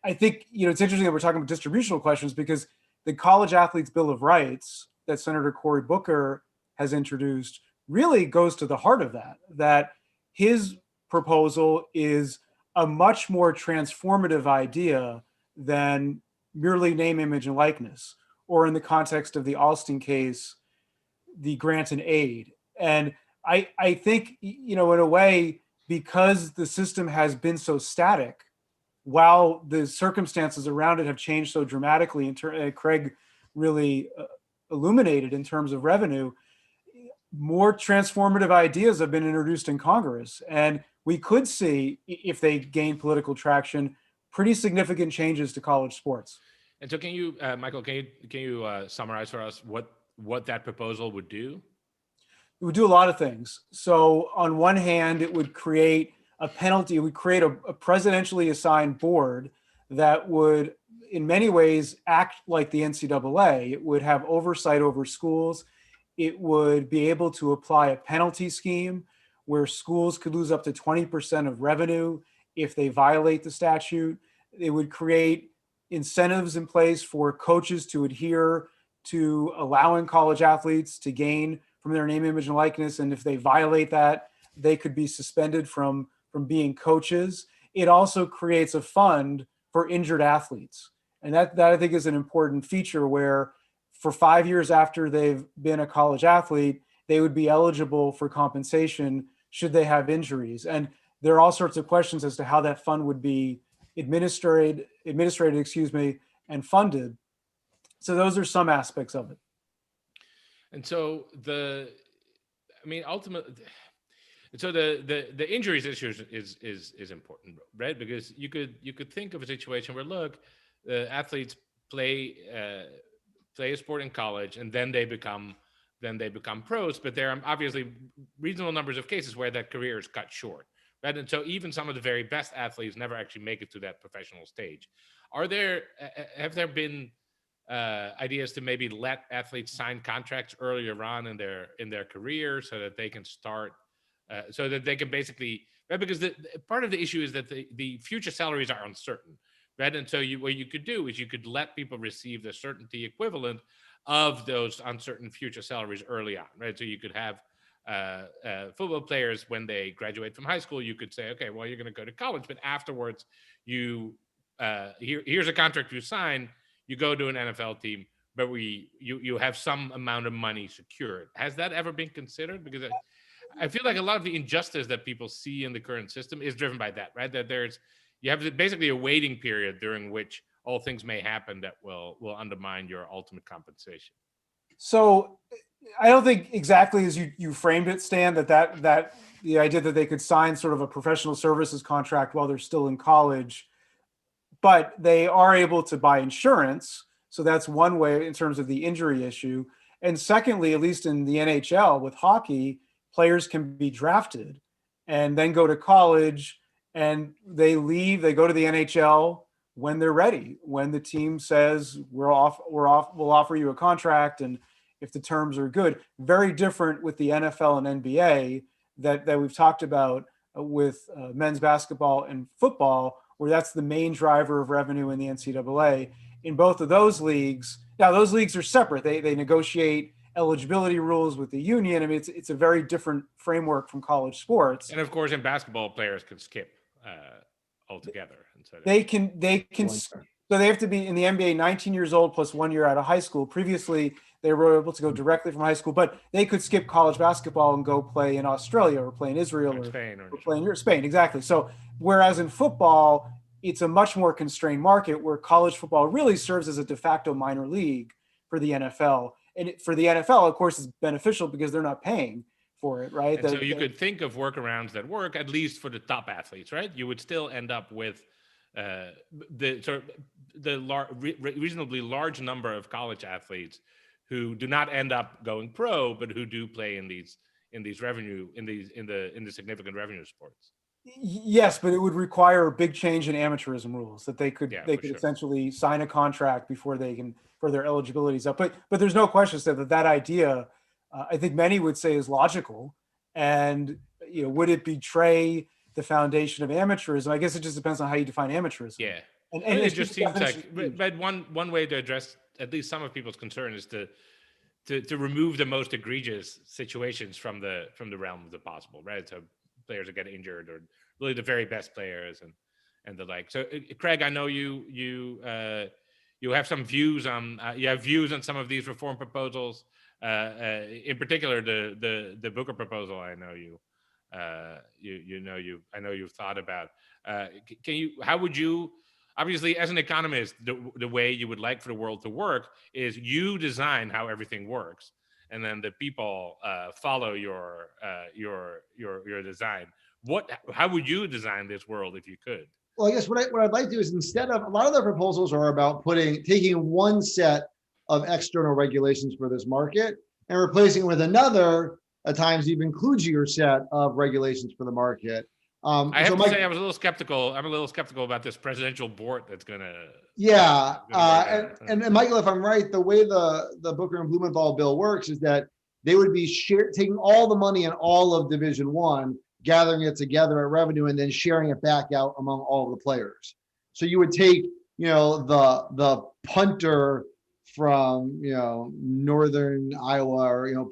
I think it's interesting that we're talking about distributional questions, because the College Athletes Bill of Rights that Senator Cory Booker has introduced really goes to the heart of that his proposal is a much more transformative idea than merely name, image, and likeness, or in the context of the Alston case, the grant and aid. And I think, in a way, because the system has been so static while the circumstances around it have changed so dramatically, Craig really illuminated in terms of revenue, more transformative ideas have been introduced in Congress. And we could see, if they gain political traction, pretty significant changes to college sports. And so can you, Michael, can you summarize for us what that proposal would do? It would do a lot of things. So on one hand, it would create a penalty. It would create a presidentially assigned board that would, in many ways, act like the NCAA. It would have oversight over schools. It would be able to apply a penalty scheme where schools could lose up to 20% of revenue if they violate the statute. It would create incentives in place for coaches to adhere to allowing college athletes to gain from their name, image, and likeness. And if they violate that, they could be suspended from being coaches. It also creates a fund for injured athletes. And that I think is an important feature, where for 5 years after they've been a college athlete, they would be eligible for compensation should they have injuries. And there are all sorts of questions as to how that fund would be administrated, and funded. So those are some aspects of it. And so ultimately, so the injuries issue is important, right? Because you could think of a situation where, look, the athletes play a sport in college and then they become pros, but there are obviously reasonable numbers of cases where that career is cut short, right? And so even some of the very best athletes never actually make it to that professional stage. Have there been ideas to maybe let athletes sign contracts earlier on in their career so that they can start, so that they can basically, right? Because part of the issue is that the future salaries are uncertain, right? And so what you could do is you could let people receive the certainty equivalent of those uncertain future salaries early on, right? So you could have football players, when they graduate from high school, you could say, okay, well, you're going to go to college, but afterwards here's a contract you sign. You go to an NFL team, but you have some amount of money secured. Has that ever been considered? Because I feel like a lot of the injustice that people see in the current system is driven by that, right? That you have basically a waiting period during which all things may happen that will undermine your ultimate compensation. So I don't think exactly as you framed it, Stan, that the idea that they could sign sort of a professional services contract while they're still in college, but they are able to buy insurance. So that's one way in terms of the injury issue. And secondly, at least in the NHL with hockey, players can be drafted and then go to college, and they go to the NHL when they're ready, when the team says we'll offer you a contract, and if the terms are good. Very different with the NFL and NBA that we've talked about with men's basketball and football, where that's the main driver of revenue in the NCAA. In both of those leagues, now those leagues are separate. They negotiate eligibility rules with the union. I mean, it's a very different framework from college sports. And of course, in basketball, players can skip altogether. And so they can. So they have to be in the NBA 19 years old plus 1 year out of high school. Previously, they were able to go directly from high school, but they could skip college basketball and go play in Australia or play in Israel or Spain or play in Spain. Exactly. So whereas in football, it's a much more constrained market, where college football really serves as a de facto minor league for the NFL. And for the NFL, of course, it's beneficial because they're not paying for it, right? And so you could think of workarounds that work, at least for the top athletes, right? You would still end up with the reasonably large number of college athletes who do not end up going pro, but who do play in the significant revenue sports. Yes, but it would require a big change in amateurism rules, that they could essentially sign a contract before their eligibility is up. But there's no question that idea, I think many would say, is logical. And would it betray the foundation of amateurism? I guess it just depends on how you define amateurism. Yeah, and it just seems like, but one way to address at least some of people's concern is to remove the most egregious situations from the realm of the possible, right? So players that get injured, or really the very best players and the like. So Craig, I know you have some views on some of these reform proposals, in particular the Veuger proposal. I know I know you've thought about. How would you, obviously as an economist, the way you would like for the world to work is you design how everything works, and then the people follow your design. How would you design this world if you could? Well, I guess what I'd like to do is, instead of, a lot of the proposals are about taking one set of external regulations for this market and replacing it with another, at times even kludgier set of regulations for the market. I have to say, I was a little skeptical. I'm a little skeptical about this presidential board that's gonna. Yeah, and Michael, if I'm right, the way the Booker and Blumenthal bill works is that they would be taking all the money in all of Division One, gathering it together at revenue, and then sharing it back out among all of the players. So you would take, the punter from, Northern Iowa, or,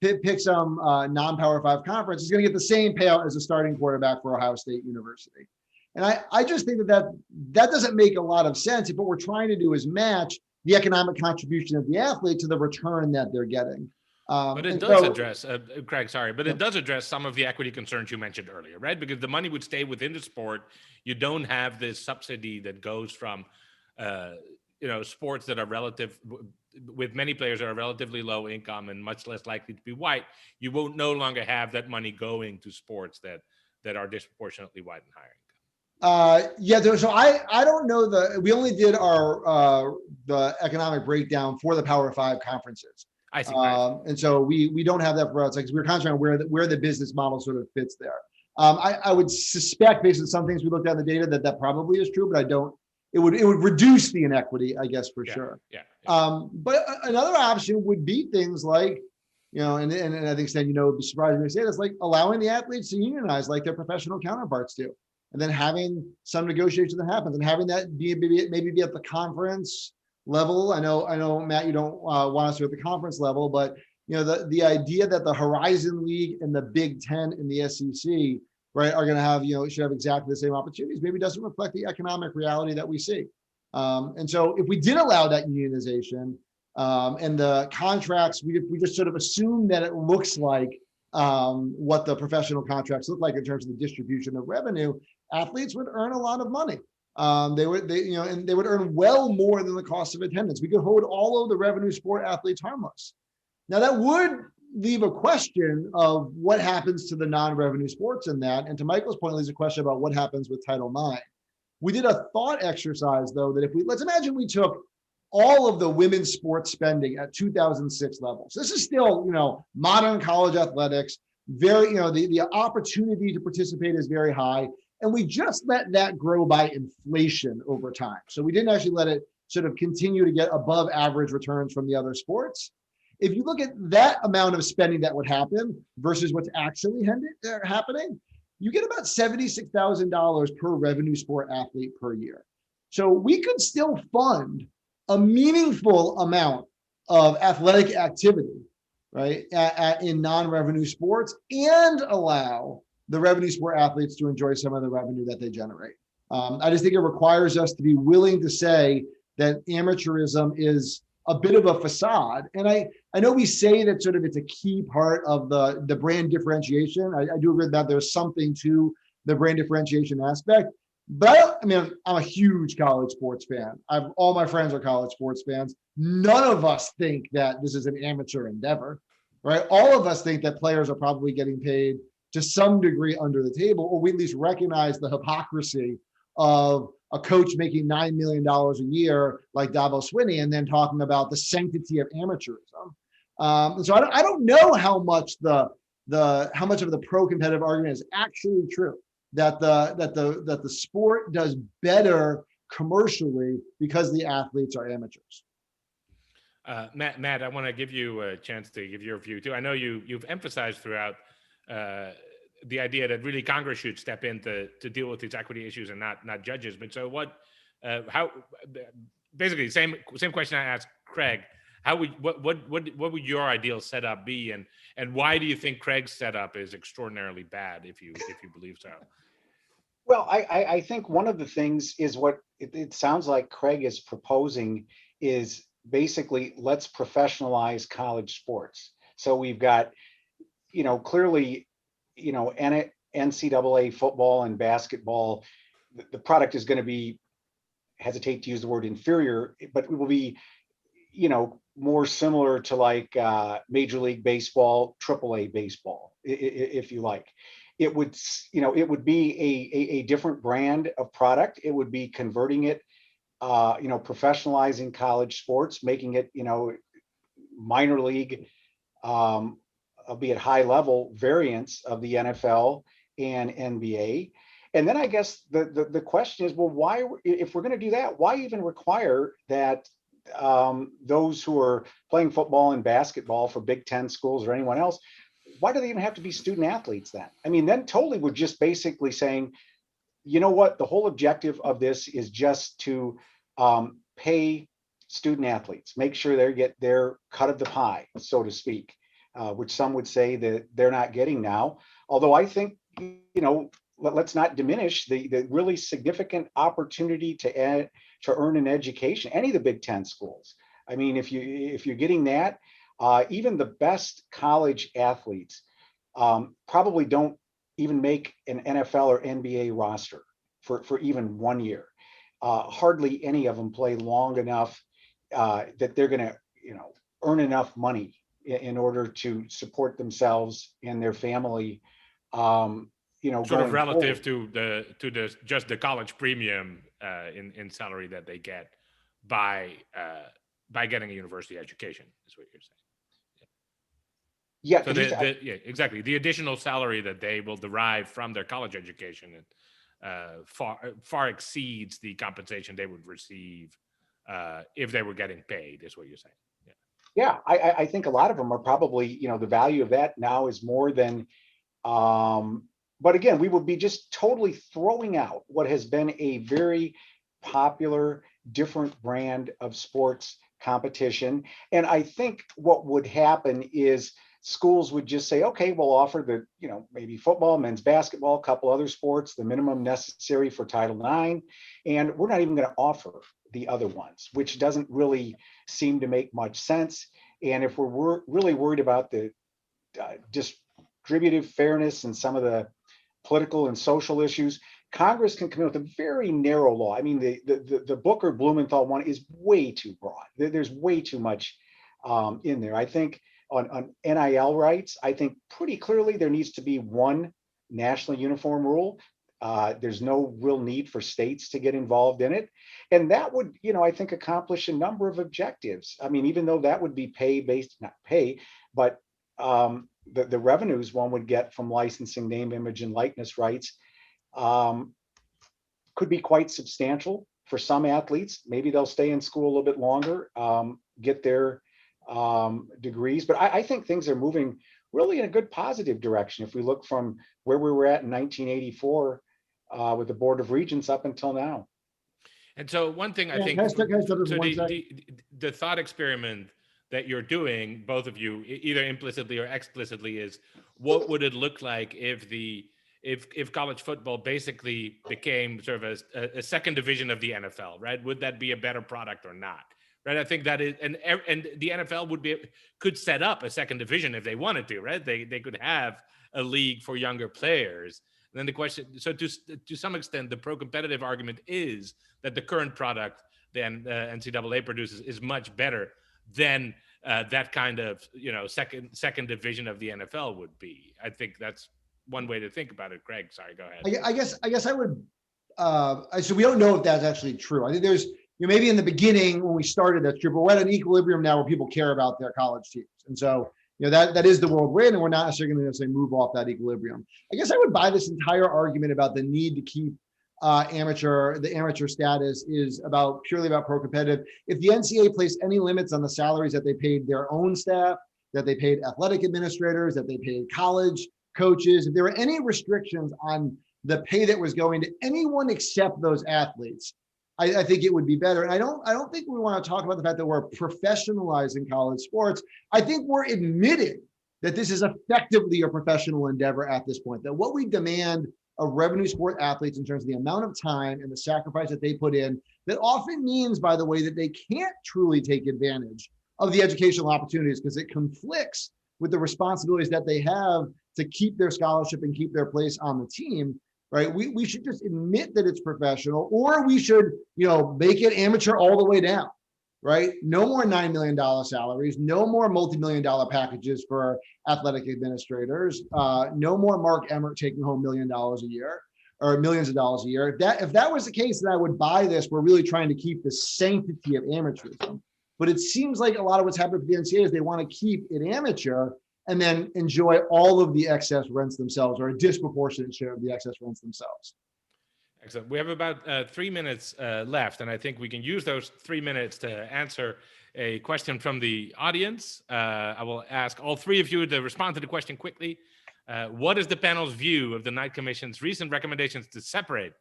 pick some non-Power 5 conference, is going to get the same payout as a starting quarterback for Ohio State University. And I just think that doesn't make a lot of sense if what we're trying to do is match the economic contribution of the athlete to the return that they're getting. But it does address, Craig, sorry, but it does address some of the equity concerns you mentioned earlier, right? Because the money would stay within the sport. You don't have this subsidy that goes from, sports that are with many players that are relatively low income and much less likely to be white. You won't no longer have that money going to sports that are disproportionately white and higher income. So I don't know we only did the economic breakdown for the Power 5 conferences. I see. And so we don't have that for outside, because we were concentrating on where the business model sort of fits there. I would suspect, based on some things we looked at in the data, that probably is true, but I don't. It would reduce the inequity, I guess, for sure. Yeah. But another option would be things like, and I think, Stan, would be surprised when I say this, like allowing the athletes to unionize like their professional counterparts do, and then having some negotiation that happens, and having that maybe be at the conference level. I know, Matt, you don't want us to at the conference level, but the idea that the Horizon League and the Big Ten and the SEC, right, are going to have, should have exactly the same opportunities, maybe doesn't reflect the economic reality that we see. And so if we did allow that unionization and the contracts, we just sort of assume that it looks like what the professional contracts look like in terms of the distribution of revenue, athletes would earn a lot of money. They would earn well more than the cost of attendance. We could hold all of the revenue sport athletes harmless. Now that would leave a question of what happens to the non-revenue sports in that. And to Michael's point, leaves a question about what happens with Title IX. We did a thought exercise, though, that let's imagine we took all of the women's sports spending at 2006 levels. This is still, modern college athletics, very, the opportunity to participate is very high. And we just let that grow by inflation over time. So we didn't actually let it sort of continue to get above average returns from the other sports. If you look at that amount of spending that would happen versus what's actually happening, you get about $76,000 per revenue sport athlete per year. So we could still fund a meaningful amount of athletic activity, right, in non-revenue sports, and allow the revenue sport athletes to enjoy some of the revenue that they generate. I just think it requires us to be willing to say that amateurism is a bit of a facade. And I know we say that sort of it's a key part of the brand differentiation. I do agree that there's something to the brand differentiation aspect. But I'm a huge college sports fan. All my friends are college sports fans. None of us think that this is an amateur endeavor, right? All of us think that players are probably getting paid to some degree under the table, or we at least recognize the hypocrisy of a coach making $9 million a year like Dabo Swinney and then talking about the sanctity of amateurism. And so I don't know how much of the pro-competitive argument is actually true, that the sport does better commercially because the athletes are amateurs. Matt, I want to give you a chance to give your view too. I know you've emphasized throughout the idea that really Congress should step in to deal with these equity issues and not judges. But so basically same question I asked Craig. What would your ideal setup be, and why do you think Craig's setup is extraordinarily bad if you believe so? Well, I think one of the things is what it sounds like Craig is proposing is basically let's professionalize college sports. So we've got, clearly NCAA football and basketball, the product is going to be, hesitate to use the word inferior, but it will be, more similar to like Major League Baseball, AAA baseball, if you like. It would be a different brand of product. It would be converting it, professionalizing college sports, making it, minor league, albeit high level variants of the NFL and NBA. And then I guess the question is, well, why, if we're going to do that, why even require that those who are playing football and basketball for Big Ten schools or anyone else, why do they even have to be student athletes then? I mean, then totally we're just basically saying, you know what, the whole objective of this is just to pay student athletes, make sure they get their cut of the pie, so to speak, which some would say that they're not getting now. Although I think, let's not diminish the really significant opportunity to earn an education, any of the Big Ten schools. I mean, if you're getting that, even the best college athletes probably don't even make an NFL or NBA roster for even 1 year. Hardly any of them play long enough that they're going to, earn enough money in order to support themselves and their family. Sort of relative forward to the just the college premium in salary that they get by getting a university education, is what you're saying. Yeah. So exactly. The additional salary that they will derive from their college education far exceeds the compensation they would receive if they were getting paid, is what you're saying. Yeah, I think a lot of them are probably, the value of that now is more than. But again, we would be just totally throwing out what has been a very popular, different brand of sports competition. And I think what would happen is schools would just say, okay, we'll offer the, maybe football, men's basketball, a couple other sports, the minimum necessary for Title IX. And we're not even going to offer the other ones, which doesn't really seem to make much sense. And if we're really worried about the distributive fairness and some of the political and social issues, Congress can come in with a very narrow law. I mean, the Booker Blumenthal one is way too broad. There's way too much in there. I think on NIL rights, I think pretty clearly there needs to be one national uniform rule. There's no real need for states to get involved in it. And that would, I think accomplish a number of objectives. I mean, even though that would be not pay, but the revenues one would get from licensing name, image, and likeness rights could be quite substantial for some athletes. Maybe they'll stay in school a little bit longer, get their degrees. But I think things are moving really in a good positive direction if we look from where we were at in 1984 with the Board of Regents up until now. And so one thing I think, the thought experiment that you're doing, both of you, either implicitly or explicitly, is what would it look like if college football basically became sort of a second division of the NFL, right? Would that be a better product or not? Right? I think that is, and the NFL could set up a second division if they wanted to, right? They could have a league for younger players. And then the question, so to some extent, the pro-competitive argument is that the current product then NCAA produces is much better than that kind of second division of the NFL would be. I think that's one way to think about it. Greg, sorry, go ahead. I guess I would. So we don't know if that's actually true. I think there's maybe in the beginning when we started that's true, but we're at an equilibrium now where people care about their college teams, and so that is the world we're in, and we're not necessarily going to move off that equilibrium. I guess I would buy this entire argument about the need to keep the amateur status is purely about pro-competitive. If the NCAA placed any limits on the salaries that they paid their own staff, that they paid athletic administrators, that they paid college coaches, if there were any restrictions on the pay that was going to anyone except those athletes, I think it would be better. And I don't think we want to talk about the fact that we're professionalizing college sports. I think we're admitting that this is effectively a professional endeavor at this point, that what we demand of revenue sport athletes in terms of the amount of time and the sacrifice that they put in, that often means, by the way, that they can't truly take advantage of the educational opportunities because it conflicts with the responsibilities that they have to keep their scholarship and keep their place on the team, right? We should just admit that it's professional, or we should, make it amateur all the way down, right? No more $9 million salaries, no more multi-million-dollar packages for athletic administrators, no more Mark Emmert taking home $1 million a year or millions of dollars a year. If that was the case, then I would buy this. We're really trying to keep the sanctity of amateurism. But it seems like a lot of what's happening for the NCAA is they want to keep it amateur and then enjoy all of the excess rents themselves, or a disproportionate share of the excess rents themselves. Excellent. We have about 3 minutes left, and I think we can use those 3 minutes to answer a question from the audience. I will ask all three of you to respond to the question quickly. What is the panel's view of the Knight Commission's recent recommendations to separate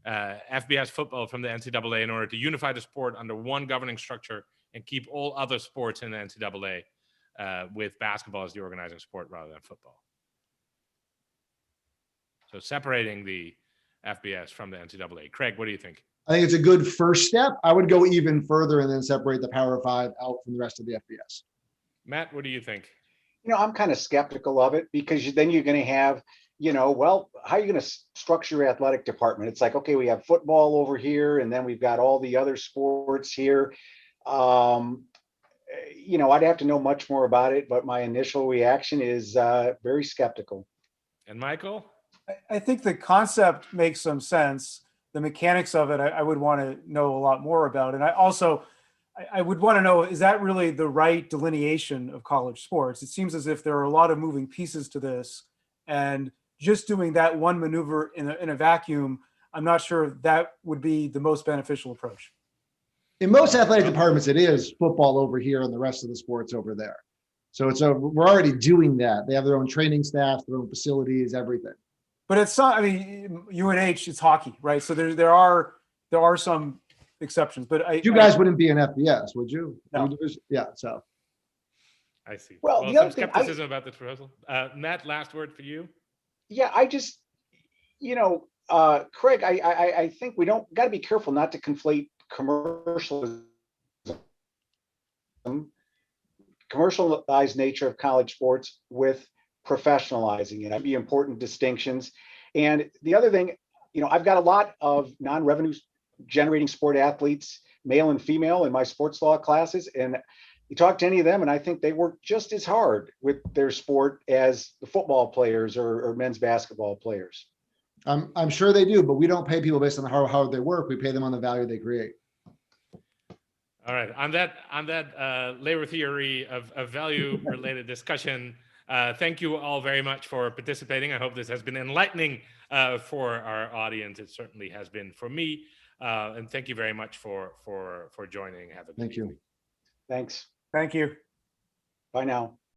FBS football from the NCAA in order to unify the sport under one governing structure and keep all other sports in the NCAA with basketball as the organizing sport rather than football? So separating the FBS from the NCAA. Craig, what do you think? I think it's a good first step. I would go even further and then separate the Power Five out from the rest of the FBS. Matt, what do you think? I'm kind of skeptical of it, because then you're going to have, well, how are you going to structure your athletic department? It's like, okay, we have football over here, and then we've got all the other sports here. I'd have to know much more about it, but my initial reaction is very skeptical. And Michael? I think the concept makes some sense. The mechanics of it, I would want to know a lot more about. And I would want to know, is that really the right delineation of college sports? It seems as if there are a lot of moving pieces to this, and just doing that one maneuver in a vacuum, I'm not sure that would be the most beneficial approach. In most athletic departments, it is football over here and the rest of the sports over there. So we're already doing that. They have their own training staff, their own facilities, everything. But it's not, UNH, it's hockey, right? So there are some exceptions, but you guys wouldn't be an FBS, would you? No. Yeah. So I see. Well, the some other thing, skepticism about this proposal. Matt, last word for you. Yeah, I just, Craig, I think we got to be careful not to conflate commercialized nature of college sports with professionalizing it. That'd be important distinctions. And the other thing, I've got a lot of non-revenue generating sport athletes, male and female, in my sports law classes. And you talk to any of them, and I think they work just as hard with their sport as the football players or men's basketball players. I'm sure they do, but we don't pay people based on how hard they work. We pay them on the value they create. All right. On that labor theory of value related discussion, thank you all very much for participating. I hope this has been enlightening for our audience. It certainly has been for me. And thank you very much for joining. Have a good Thank you. evening. Thanks. Thank you. Bye now.